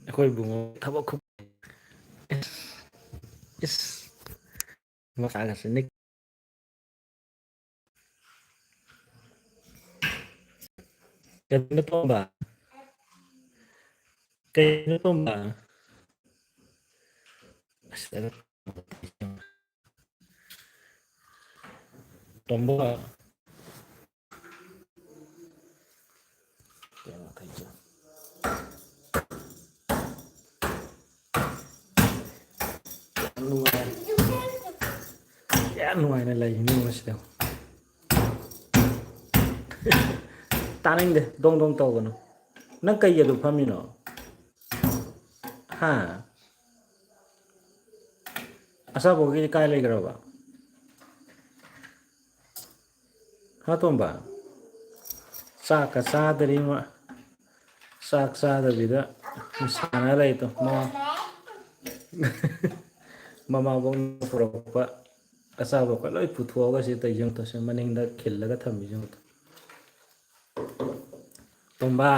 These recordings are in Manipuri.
ꯑꯩꯈꯣꯏ ꯕꯨꯡꯉꯣ ꯊꯕꯛ ꯏꯁ ꯃꯁꯥꯒꯁꯦ ꯅꯤꯛ ꯀꯩꯅꯣ ꯇꯣꯝꯕ ꯀꯩꯅꯣ ꯇꯣꯝꯕ ꯑꯁ ꯇꯣꯝꯕ ꯌꯥꯝ ꯅꯨꯡꯉꯥꯏꯅ ꯂꯩꯅꯤ ꯃꯁꯤꯗ ꯇꯥꯅꯤꯡꯗꯦ ꯗꯣꯡ ꯗꯣꯡ ꯇꯧꯒꯅꯨ ꯅꯪ ꯀꯩ ꯑꯗꯨ ꯐꯝꯃꯤꯅꯣ ꯍꯥ ꯑꯆꯥꯄꯣꯠꯒꯤꯗꯤ ꯀꯥꯏ ꯂꯩꯈ꯭ꯔꯕ ꯍꯥ ꯇꯣꯝꯕ ꯆꯥꯛꯀ ꯆꯥꯗꯔꯤ ꯃꯥ ꯆꯥꯛ ꯆꯥꯗꯕꯤꯗ ꯁꯥꯟꯅ ꯂꯩꯗꯣ ꯃꯃꯥꯕꯣꯛꯅ ꯄꯨꯔꯛꯄ ꯑꯆꯥꯄꯣꯠꯀ ꯂꯣꯏ ꯄꯨꯊꯣꯛꯑꯒ ꯁꯤ ꯇꯩꯁꯦ ꯃꯅꯤꯡꯗ ꯈꯤꯜꯂꯒ ꯊꯝꯃꯤꯁꯦ ꯇꯣꯝꯕ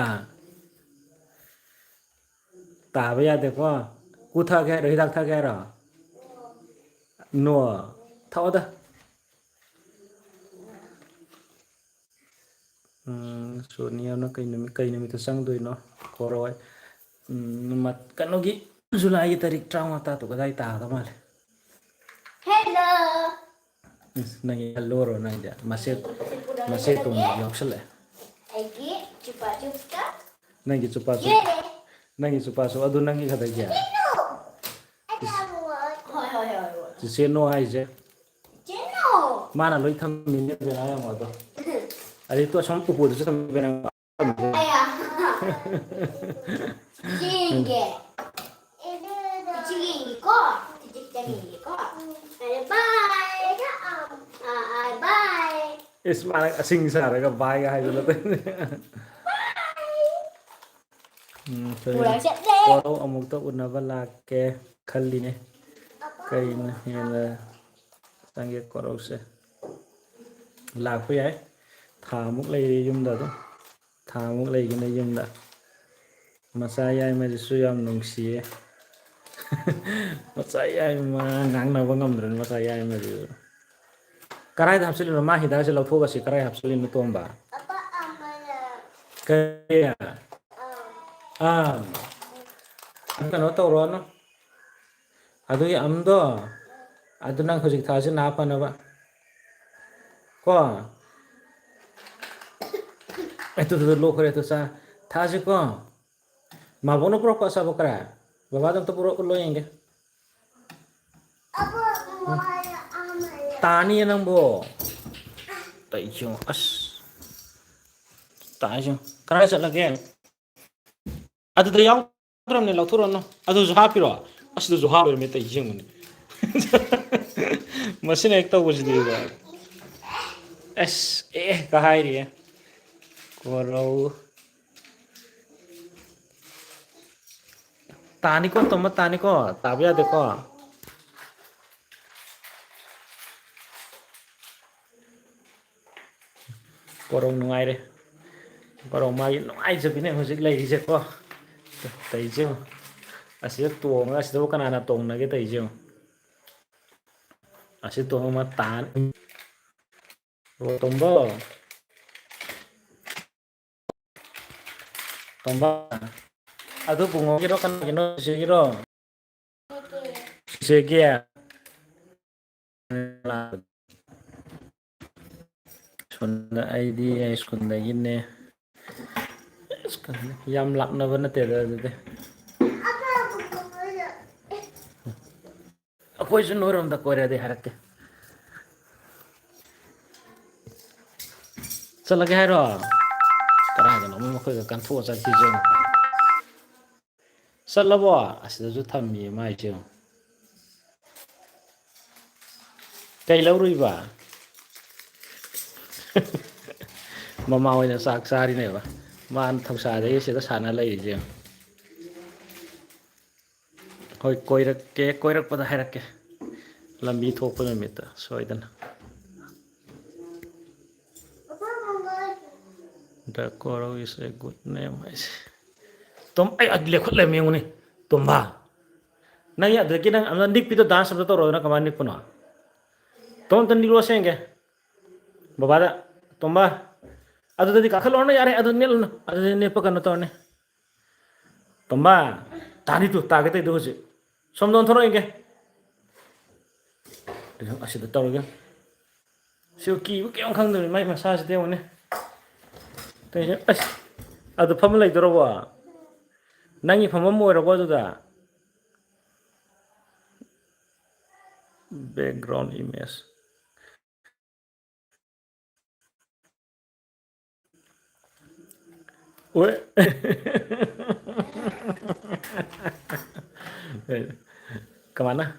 ꯇꯥꯕ ꯌꯥꯗꯦꯀꯣ ꯀꯨ ꯊꯛꯑꯒꯦ ꯍꯥꯏꯔꯣ ꯍꯤꯗꯥꯛ ꯊꯛꯑꯒꯦ ꯍꯥꯏꯔꯣ ꯅꯣ ꯊꯛꯑꯣꯗ ꯁꯣꯅꯤꯌꯥꯅ ꯀꯩ ꯅꯨꯃꯤꯠꯇ ꯆꯪꯗꯣꯏꯅꯣ ꯈꯣꯔꯣꯏ ꯀꯩꯅꯣꯒꯤ ꯖꯨꯂꯥꯏꯒꯤ ꯇꯥꯔꯤꯛ 35 ꯀꯗꯥꯏ ꯇꯥꯒꯗ ꯃꯥꯜꯂꯦ ꯍꯦꯜꯂꯣ ꯅꯪ ꯍꯜꯂꯣꯔꯣ ꯅꯪꯗꯤ ꯃꯆꯦꯠ ꯇꯨꯝ ꯌꯥꯎꯁꯜꯂꯛꯑꯦ ꯑꯩꯒꯤ ꯆꯨꯄꯥ ꯆꯨꯞꯁꯇ ꯅꯪꯒꯤ ꯆꯨꯄꯥꯁꯨ ꯅꯪꯒꯤ ꯆꯨꯄꯥꯁꯨ ꯑꯗꯨ ꯅꯪꯒꯤ ꯈꯛꯇꯒꯤ ꯆꯤꯆꯦꯅꯣ ꯍꯥꯏꯁꯦ ꯃꯥꯅ ꯂꯣꯏ ꯊꯝꯃꯤꯅꯦ ꯑꯗꯣ ꯑꯗꯩ ꯇꯣ ꯁꯨꯝ ꯎꯄꯨꯗꯨꯁꯨ ꯏꯁ ꯃꯥꯅ ꯑꯁꯤꯡ ꯁꯥꯔꯒ ꯕꯥꯏꯒ ꯍꯥꯏꯗꯅ ꯋꯥꯔꯧ ꯑꯃꯨꯛꯇ ꯎꯅꯕ ꯂꯥꯛꯀꯦ ꯈꯜꯂꯤꯅꯦ ꯀꯩꯅ ꯍꯦꯟꯅ ꯆꯪꯒꯦ ꯀꯣꯔꯧꯁꯦ ꯂꯥꯛꯄ ꯌꯥꯏ ꯊꯥꯃꯨꯛ ꯂꯩꯔꯤ ꯌꯨꯝꯗ ꯑꯗꯨꯝ ꯊꯥꯃꯨꯛ ꯂꯩꯒꯅꯤ ꯌꯨꯝꯗ ꯃꯆꯥ ꯌꯥꯏꯃꯗꯨꯁꯨ ꯌꯥꯝ ꯅꯨꯡꯁꯤꯌꯦ ꯃꯆꯥ ꯌꯥꯏꯃ ꯉꯥꯡꯅꯕ ꯉꯝꯗ꯭ꯔꯅꯤ ꯃꯆꯥ ꯌꯥꯏꯃꯗꯨ ꯀꯔꯥꯏꯗ ꯍꯥꯞꯆꯤꯜꯂꯤꯅꯣ ꯃꯥ ꯍꯤꯗꯥꯛꯁꯦ ꯂꯧꯊꯣꯛꯑꯁꯤ ꯀꯔꯥꯏ ꯍꯥꯞꯆꯤꯜꯂꯤꯅꯣ ꯇꯣꯝꯕ ꯀꯔꯤ ꯀꯩꯅꯣ ꯇꯧꯔꯣꯅꯨ ꯑꯗꯨꯒꯤ ꯑꯝꯗꯣ ꯑꯗꯨ ꯅꯪ ꯍꯧꯖꯤꯛ ꯊꯥꯁꯤ ꯅꯥ ꯐꯅꯕ ꯀꯣ ꯑꯩ ꯂꯣꯛꯈꯔꯦ ꯇꯨ ꯆꯥ ꯊꯛꯑꯁꯤꯀꯣ ꯃꯥꯕꯣꯛꯅ ꯄꯨꯔꯛꯄ ꯑꯆꯥꯄꯣꯠ ꯀꯔꯥꯏ ꯕꯕꯥꯗ ꯑꯝꯇ ꯄꯨꯔꯛꯎ ꯌꯦꯡꯒꯦ ꯇꯥꯅꯤꯌꯦ ꯅꯪꯕꯣ ꯇꯧꯏꯁꯤ ꯑꯁ ꯇꯥꯏꯁꯨ ꯀꯗꯥꯏ ꯆꯠꯂꯒꯦ ꯑꯗꯨꯗ ꯌꯥꯎꯗ꯭ꯔꯕꯅꯦ ꯂꯧꯊꯣꯔꯛꯑꯅꯨ ꯑꯗꯨꯁꯨ ꯍꯥꯞꯄꯤꯔꯣ ꯑꯁꯤꯗꯁꯨ ꯍꯥꯞꯂꯔꯃꯦ ꯇꯩ ꯌꯦꯡꯕꯅꯦ ꯃꯁꯤꯅ ꯍꯦꯛ ꯇꯧꯕꯁꯤꯗꯤꯕ ꯑꯁ ꯀ ꯍꯥꯏꯔꯤꯌꯦ ꯀꯣꯔꯧ ꯇꯥꯅꯤꯀꯣ ꯇꯣꯝꯕ ꯇꯥꯅꯤꯀꯣ ꯇꯥꯕ ꯌꯥꯗꯦꯀꯣ ꯀꯣꯔꯧ ꯅꯨꯡꯉꯥꯏꯔꯦ ꯀꯣꯔꯧ ꯃꯥꯒꯤ ꯅꯨꯡꯉꯥꯏꯖꯕꯤꯅꯦ ꯍꯧꯖꯤꯛ ꯂꯩꯔꯤꯁꯦꯀꯣ ꯇꯧꯏꯁꯦ ꯌꯦꯡꯉꯨ ꯑꯁꯤꯗ ꯇꯣꯡꯉꯒ ꯑꯁꯤꯗꯕꯨ ꯀꯅꯥꯅ ꯇꯣꯡꯅꯒꯦ ꯇꯧꯏꯁꯦ ꯌꯦꯡꯉꯨ ꯑꯁꯤ ꯇꯣꯡꯉ ꯃꯥ ꯇꯥꯅꯤ ꯇꯣꯝꯕ ꯇꯣꯝꯕ ꯑꯗꯨ ꯕꯨꯡꯉꯣꯒꯤꯔꯣ ꯀꯅꯥꯒꯤꯅꯣ ꯆꯤꯆꯦꯒꯤꯔꯣ ꯆꯤꯆꯦꯒꯤ ꯁꯣꯝꯗ ꯑꯩꯗꯤ ꯁ꯭ꯀꯨꯜꯗꯒꯤꯅꯦ ꯌꯥꯝ ꯂꯥꯞꯅꯕ ꯅꯠꯇꯦꯗ ꯑꯗꯨꯗꯤ ꯑꯩꯈꯣꯏꯁꯨ ꯅꯣꯏꯔꯣꯝꯗ ꯀꯣꯏꯔꯗꯤ ꯍꯥꯏꯔꯛꯀꯦ ꯆꯠꯂꯒꯦ ꯍꯥꯏꯔꯣ ꯀꯗꯥꯏꯗꯅꯣ ꯃꯈꯣꯏꯒ ꯀꯟꯊꯣꯛꯑ ꯆꯠꯈꯤꯁꯦ ꯌꯦꯡꯉꯨ ꯆꯠꯂꯕꯣ ꯑꯁꯤꯗꯁꯨ ꯊꯝꯃꯤꯌꯦ ꯃꯥꯏꯁꯦ ꯌꯦꯡꯉꯨ ꯀꯩ ꯂꯧꯔꯨꯏꯕ ꯃꯃꯥ ꯍꯣꯏꯅ ꯆꯥꯛ ꯆꯥꯔꯤꯅꯦꯕ ꯃꯥꯅ ꯊꯧꯁꯥꯗꯒꯤ ꯁꯤꯗ ꯁꯥꯟꯅ ꯂꯩꯔꯤꯁꯦ ꯌꯦꯡꯉꯨ ꯍꯣꯏ ꯀꯣꯏꯔꯛꯀꯦ ꯀꯣꯏꯔꯛꯄꯗ ꯍꯥꯏꯔꯛꯀꯦ ꯂꯝꯕꯤ ꯊꯣꯛꯄ ꯅꯨꯃꯤꯠꯇ ꯁꯣꯏꯗꯅ ꯗ ꯀꯣꯔꯧ ꯏꯁ ꯑꯦ ꯒꯨꯗ ꯅꯦꯝ ꯍꯥꯏꯁꯦ ꯇꯣꯝ ꯑꯩ ꯂꯦꯞꯈꯠ ꯂꯩꯔꯝꯃꯦ ꯌꯦꯡꯉꯨꯅꯦ Tomba. Nang ya deki nang amna nik pito dance amna toro na kamani puno. Tom tan nilo senge. Babada tomba. Adu tadi kakal ona yare adu nil adu ne pakan to ne. Tomba. Tani tu ta kita itu sih. Somdon thoro inge. Dia asyik tahu kan. Siu ki bu kyong khang de mai massage de one. Tadi as adu phamla idoro wa. Nangi phamam mo ro ba da. Background image. Ue. Kemana?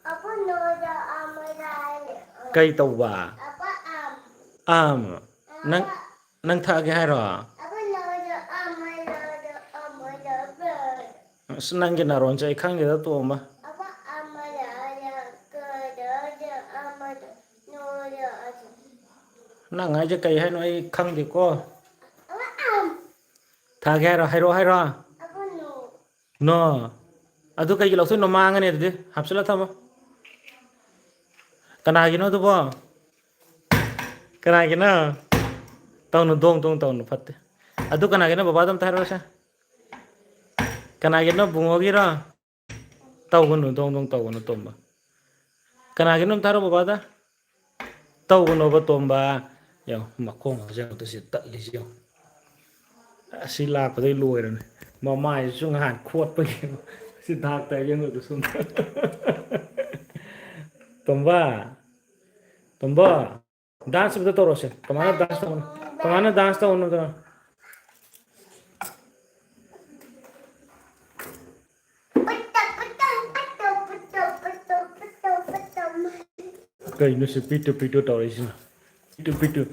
Apa noda amarai? Cây tàu bà. Apa Nang nang thà cái hai rồi. Apa noda amarai? Senang cái nào rồi chạy khang cái đó tua mà. Apa amarai ke amarai noda? Nang ai cho cây hai nói khang thì có. Apa Thà cái hai rồi. Apa no? No. Adu cây cái lộc thôi nó mang cái này đi. Hấp dẫn lắm thầm. Cái này nó tu bo. Cái này nó tao nó tao nó phát. Adu cái này nó baba tâm thay rồi sao? Cái này nó bung hogi ra. Tao nó tao nó tôm ba. Cái này nó thay rồi baba ta. Tao nó bắt tôm ba. Yo mặc không ở trong tôi sẽ tận đi siêu. Xí lạc vào đây lùi rồi này. Mà mai xuống hàn khuất bây giờ. Xin thạc tại dân người tôi xuống. Tomba. Dance betul terus ya. Kemana dance tahun? Kemana dance tahun itu? Kayak ini pitu tahu di sini. Pitu.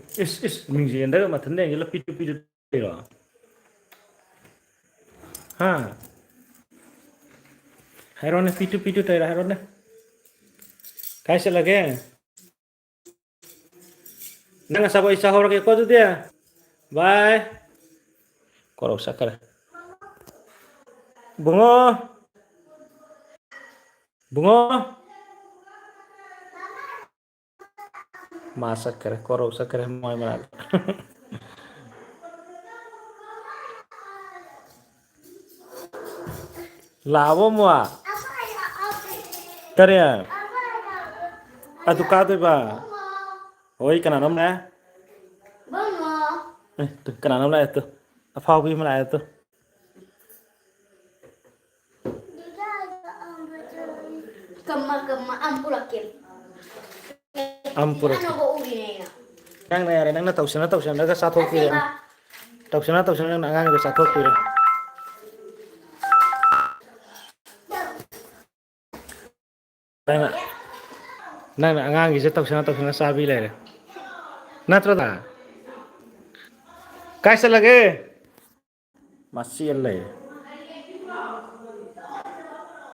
Minggu ini dah macam ni, jelah pitu lah. Ha. Hairon pitu tahu lah hairon. Kaisa lagi? Nang sabo isa horo ke ko tu dia. Bye. Korok sakar. Bungo. Masak kare korok sakar mai marat. Lavo mua. Kare. Atu ka tu ba. Ôi cái nào nóng nè. Cái nào nóng này tu. Phao cái mà lại tu. Kema ampulakin. Ampulakin. Nang này nang nó tàu xe nó cái sao thôi kìa. Tàu xe nó ngang cái sao thôi kìa. Nang ngang cái tàu xe nó sao bị lại. Natra dah. Kaisa lagi? Masih lagi.